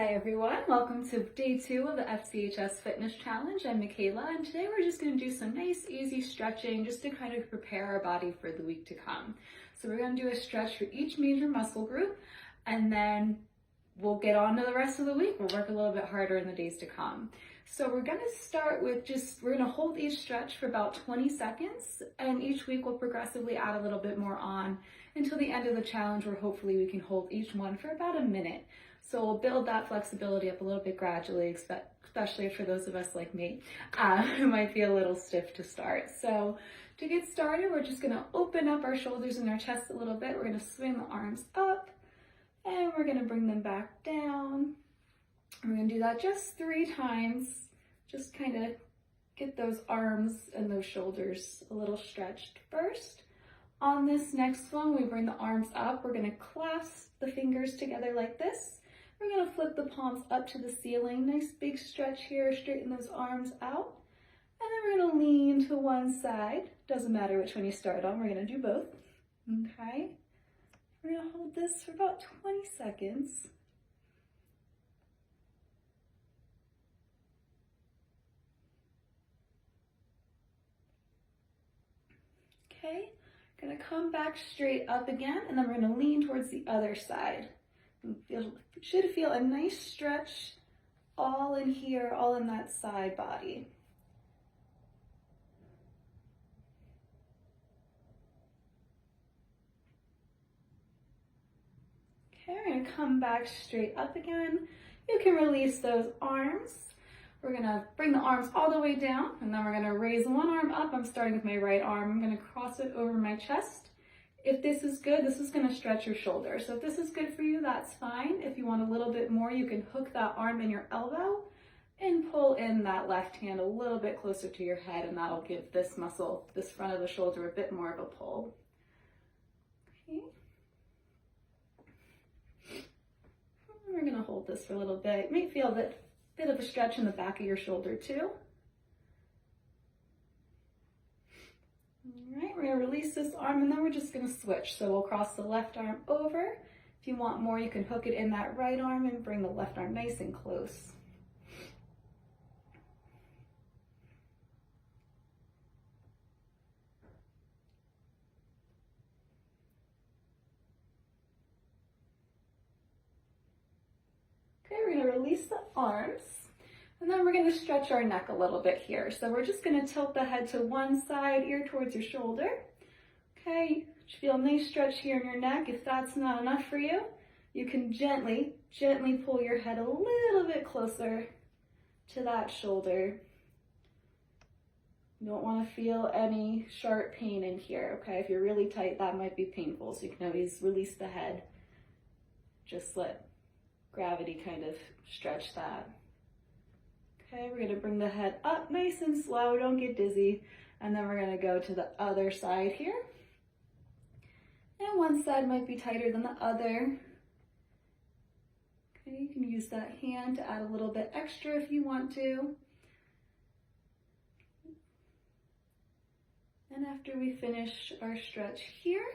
Hi everyone, welcome to day 2 of the FCHS Fitness Challenge. I'm Michaela, and today we're just going to do some nice easy stretching just to kind of prepare our body for the week to come. So we're going to do a stretch for each major muscle group, and then we'll get on to the rest of the week. We'll work a little bit harder in the days to come. So we're going to start with we're going to hold each stretch for about 20 seconds, and each week we'll progressively add a little bit more on until the end of the challenge, where hopefully we can hold each one for about a minute. So we'll build that flexibility up a little bit gradually, especially for those of us like me who might be a little stiff to start. So to get started, we're just going to open up our shoulders and our chest a little bit. We're going to swing the arms up and we're going to bring them back down. We're going to do that just 3 times. Just kind of get those arms and those shoulders a little stretched first. On this next one, we bring the arms up. We're going to clasp the fingers together like this. We're going to flip the palms up to the ceiling. Nice big stretch here. Straighten those arms out. And then we're going to lean to one side. Doesn't matter which one you start on. We're going to do both. Okay. We're going to hold this for about 20 seconds. Okay. Going to come back straight up again, and then we're going to lean towards the other side. You should feel a nice stretch all in here, all in that side body. Okay, we're going to come back straight up again. You can release those arms. We're going to bring the arms all the way down, and then we're going to raise one arm up. I'm starting with my right arm. I'm going to cross it over my chest. If this is good, this is going to stretch your shoulder. So if this is good for you, that's fine. If you want a little bit more, you can hook that arm in your elbow and pull in that left hand a little bit closer to your head, and that'll give this muscle, this front of the shoulder, a bit more of a pull. Okay. We're going to hold this for a little bit. You may feel a bit of a stretch in the back of your shoulder too. All right, we're going to release this arm, and then we're just going to switch. So we'll cross the left arm over. If you want more, you can hook it in that right arm and bring the left arm nice and close. Okay, we're going to release the arms. And then we're going to stretch our neck a little bit here. So we're just going to tilt the head to one side, ear towards your shoulder. Okay, you feel a nice stretch here in your neck. If that's not enough for you, you can gently pull your head a little bit closer to that shoulder. You don't want to feel any sharp pain in here, okay? If you're really tight, that might be painful, so you can always release the head. Just let gravity kind of stretch that. Okay, we're going to bring the head up nice and slow, don't get dizzy, and then we're going to go to the other side here. And one side might be tighter than the other. Okay, you can use that hand to add a little bit extra if you want to. And after we finish our stretch here,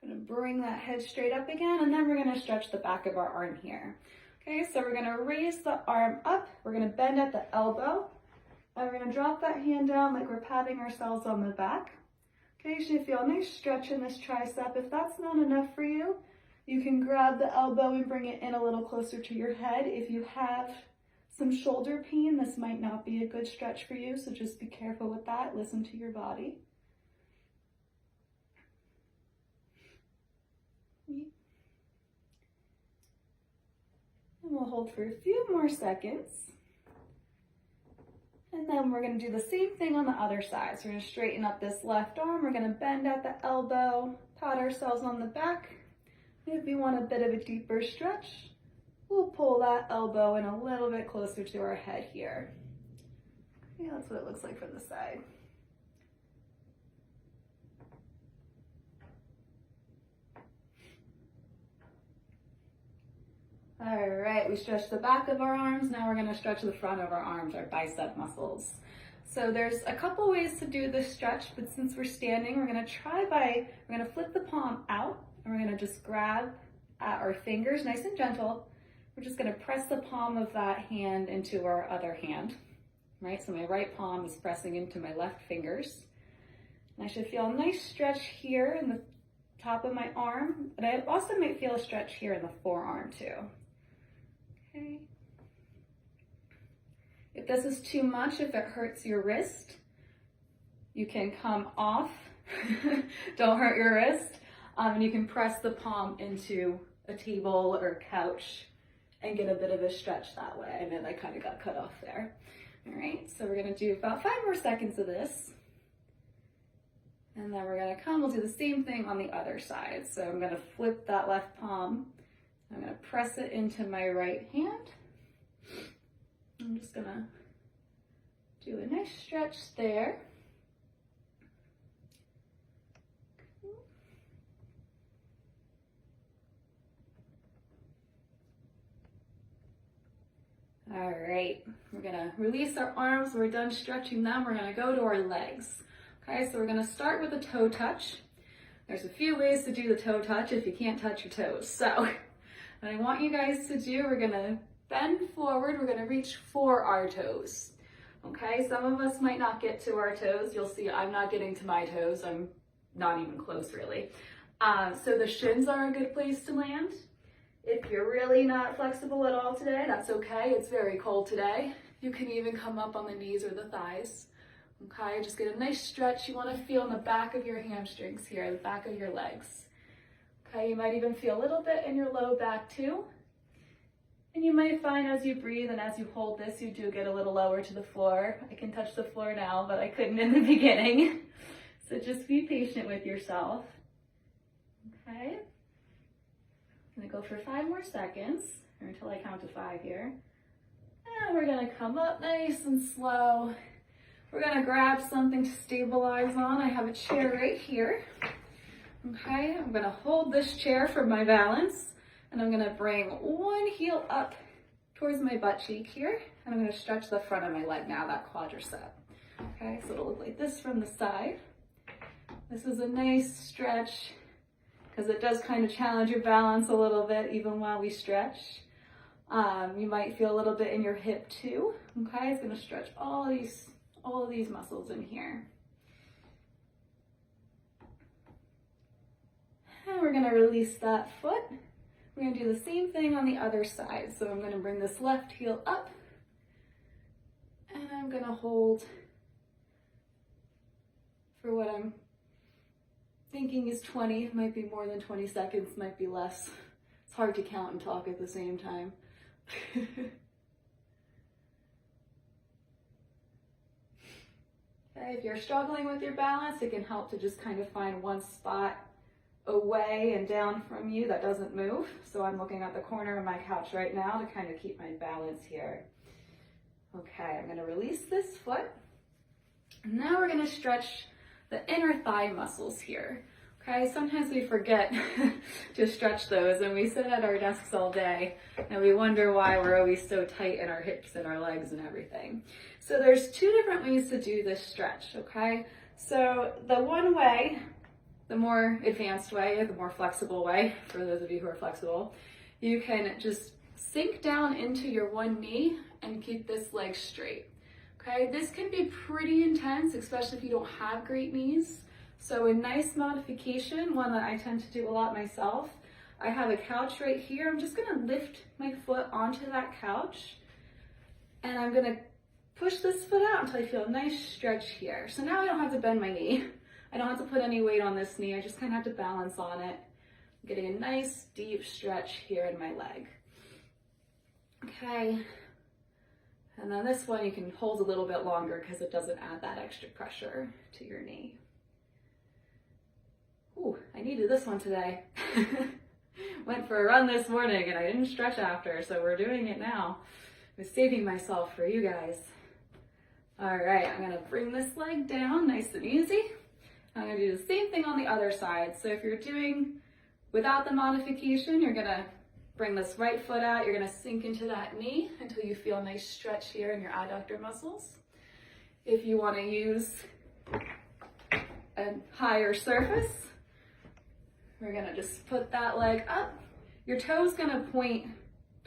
I'm going to bring that head straight up again, and then we're going to stretch the back of our arm here. Okay, so we're going to raise the arm up, we're going to bend at the elbow, and we're going to drop that hand down like we're patting ourselves on the back. Okay, you should feel a nice stretch in this tricep. If that's not enough for you, you can grab the elbow and bring it in a little closer to your head. If you have some shoulder pain, this might not be a good stretch for you, so just be careful with that. Listen to your body. And we'll hold for a few more seconds. And then we're going to do the same thing on the other side. So we're going to straighten up this left arm. We're going to bend at the elbow, pat ourselves on the back. If we want a bit of a deeper stretch, we'll pull that elbow in a little bit closer to our head here. Yeah, that's what it looks like from the side. All right, we stretched the back of our arms. Now we're going to stretch the front of our arms, our bicep muscles. So there's a couple ways to do this stretch, but since we're standing, we're going to flip the palm out, and we're going to just grab at our fingers nice and gentle, we're just gonna press the palm of that hand into our other hand, right? So my right palm is pressing into my left fingers. And I should feel a nice stretch here in the top of my arm, but I also might feel a stretch here in the forearm too. Okay. If this is too much, if it hurts your wrist, you can come off. Don't hurt your wrist. And you can press the palm into a table or a couch and get a bit of a stretch that way. I know that kind of got cut off there. All right, so we're gonna do about 5 more seconds of this. And then we're gonna we'll do the same thing on the other side. So I'm gonna flip that left palm. I'm gonna press it into my right hand. I'm just gonna do a nice stretch there. All right, we're gonna release our arms. We're done stretching them. We're gonna go to our legs. Okay, so we're gonna start with a toe touch. There's a few ways to do the toe touch if you can't touch your toes. So what I want you guys to do, we're gonna bend forward. We're gonna reach for our toes. Okay, some of us might not get to our toes. You'll see I'm not getting to my toes. I'm not even close really. So the shins are a good place to land. If you're really not flexible at all today, that's okay. It's very cold today. You can even come up on the knees or the thighs. Okay, just get a nice stretch. You want to feel in the back of your hamstrings here, the back of your legs. Okay, you might even feel a little bit in your low back too. And you might find as you breathe and as you hold this, you do get a little lower to the floor. I can touch the floor now, but I couldn't in the beginning. So just be patient with yourself. Okay. I'm gonna go for 5 more seconds, or until I count to 5 here. And we're gonna come up nice and slow. We're gonna grab something to stabilize on. I have a chair right here. Okay, I'm gonna hold this chair for my balance, and I'm gonna bring one heel up towards my butt cheek here, and I'm gonna stretch the front of my leg now, that quadricep. Okay, so it'll look like this from the side. This is a nice stretch, because it does kind of challenge your balance a little bit even while we stretch. You might feel a little bit in your hip too. Okay, it's gonna stretch all of these muscles in here. And we're gonna release that foot. We're gonna do the same thing on the other side. So I'm gonna bring this left heel up, and I'm gonna hold for what I'm thinking is 20, might be more than 20 seconds, might be less. It's hard to count and talk at the same time. Okay, if you're struggling with your balance, it can help to just kind of find one spot away and down from you that doesn't move. So I'm looking at the corner of my couch right now to kind of keep my balance here. Okay, I'm gonna release this foot. And now we're gonna stretch the inner thigh muscles here. Okay, sometimes we forget to stretch those, and we sit at our desks all day and we wonder why we're always so tight in our hips and our legs and everything. So there's 2 different ways to do this stretch, okay? So the one way, the more advanced way, the more flexible way, for those of you who are flexible, you can just sink down into your one knee and keep this leg straight. Okay, this can be pretty intense, especially if you don't have great knees. So a nice modification, one that I tend to do a lot myself, I have a couch right here. I'm just gonna lift my foot onto that couch, and I'm gonna push this foot out until I feel a nice stretch here. So now I don't have to bend my knee. I don't have to put any weight on this knee. I just kind of have to balance on it. I'm getting a nice deep stretch here in my leg. Okay. And then this one you can hold a little bit longer because it doesn't add that extra pressure to your knee. Ooh, I needed this one today. Went for a run this morning and I didn't stretch after, so we're doing it now. I'm saving myself for you guys. All right, I'm gonna bring this leg down nice and easy. I'm gonna do the same thing on the other side. So if you're doing without the modification, you're gonna bring this right foot out. You're gonna sink into that knee until you feel a nice stretch here in your adductor muscles. If you wanna use a higher surface, we're gonna just put that leg up. Your toe's gonna point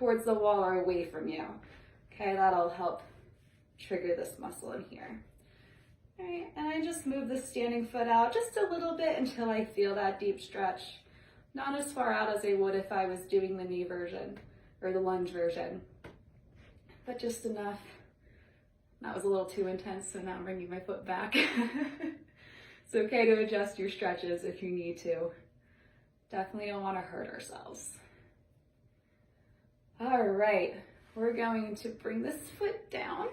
towards the wall or away from you. Okay, that'll help trigger this muscle in here. All right, and I just move the standing foot out just a little bit until I feel that deep stretch. Not as far out as I would if I was doing the knee version or the lunge version, but just enough. That was a little too intense, so now I'm bringing my foot back. It's okay to adjust your stretches if you need to. Definitely don't want to hurt ourselves. All right, we're going to bring this foot down.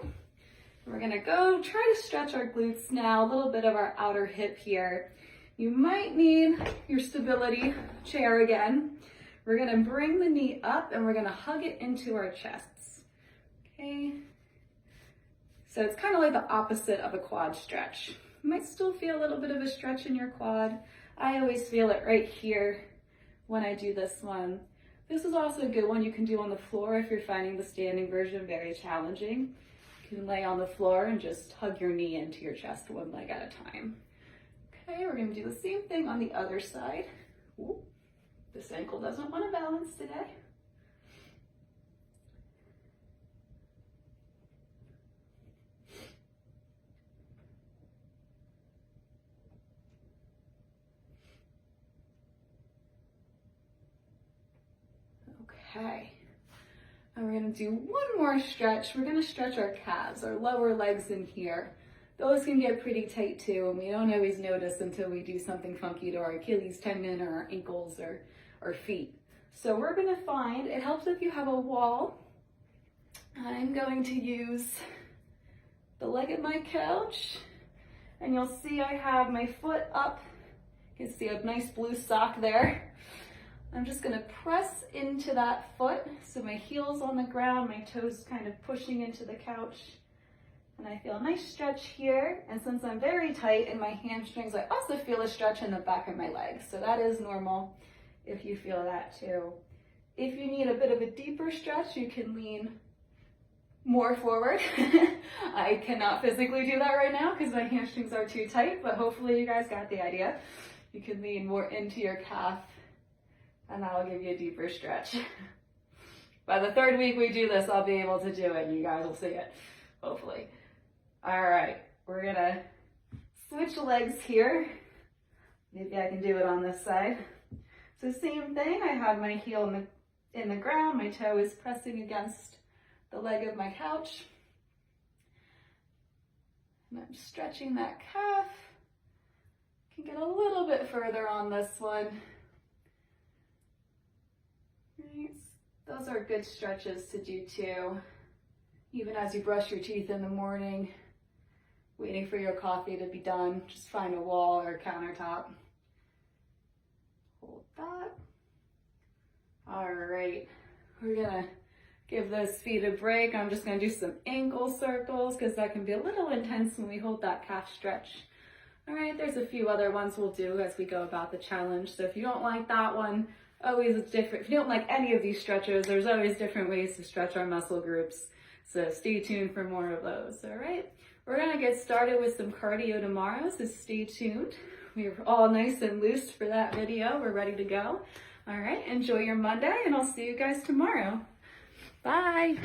We're gonna go try to stretch our glutes now, a little bit of our outer hip here. You might need your stability chair again. We're gonna bring the knee up and we're gonna hug it into our chests, okay? So it's kind of like the opposite of a quad stretch. You might still feel a little bit of a stretch in your quad. I always feel it right here when I do this one. This is also a good one you can do on the floor if you're finding the standing version very challenging. You can lay on the floor and just hug your knee into your chest one leg at a time. Okay, we're gonna do the same thing on the other side. Ooh, this ankle doesn't want to balance today. Okay, and we're gonna do one more stretch. We're gonna stretch our calves, our lower legs in here. Those can get pretty tight too, and we don't always notice until we do something funky to our Achilles tendon or our ankles or our feet. So we're gonna find, it helps if you have a wall. I'm going to use the leg of my couch, and you'll see I have my foot up. You can see a nice blue sock there. I'm just gonna press into that foot, so my heel's on the ground, my toes kind of pushing into the couch. And I feel a nice stretch here, and since I'm very tight in my hamstrings, I also feel a stretch in the back of my legs. So that is normal if you feel that too. If you need a bit of a deeper stretch, you can lean more forward. I cannot physically do that right now because my hamstrings are too tight, but hopefully you guys got the idea. You can lean more into your calf, and that'll give you a deeper stretch. By the third week we do this, I'll be able to do it, and you guys will see it, hopefully. All right, we're gonna switch legs here. Maybe I can do it on this side. So same thing, I have my heel in the ground, my toe is pressing against the leg of my couch. And I'm stretching that calf. Can get a little bit further on this one. Right. Those are good stretches to do too. Even as you brush your teeth in the morning, waiting for your coffee to be done, just find a wall or a countertop. Hold that. All right, we're gonna give those feet a break. I'm just gonna do some ankle circles because that can be a little intense when we hold that calf stretch. All right, there's a few other ones we'll do as we go about the challenge. So if you don't like that one, always it's different. If you don't like any of these stretches, there's always different ways to stretch our muscle groups. So stay tuned for more of those, all right? We're gonna get started with some cardio tomorrow, so stay tuned. We're all nice and loose for that video. We're ready to go. All right, enjoy your Monday, and I'll see you guys tomorrow. Bye.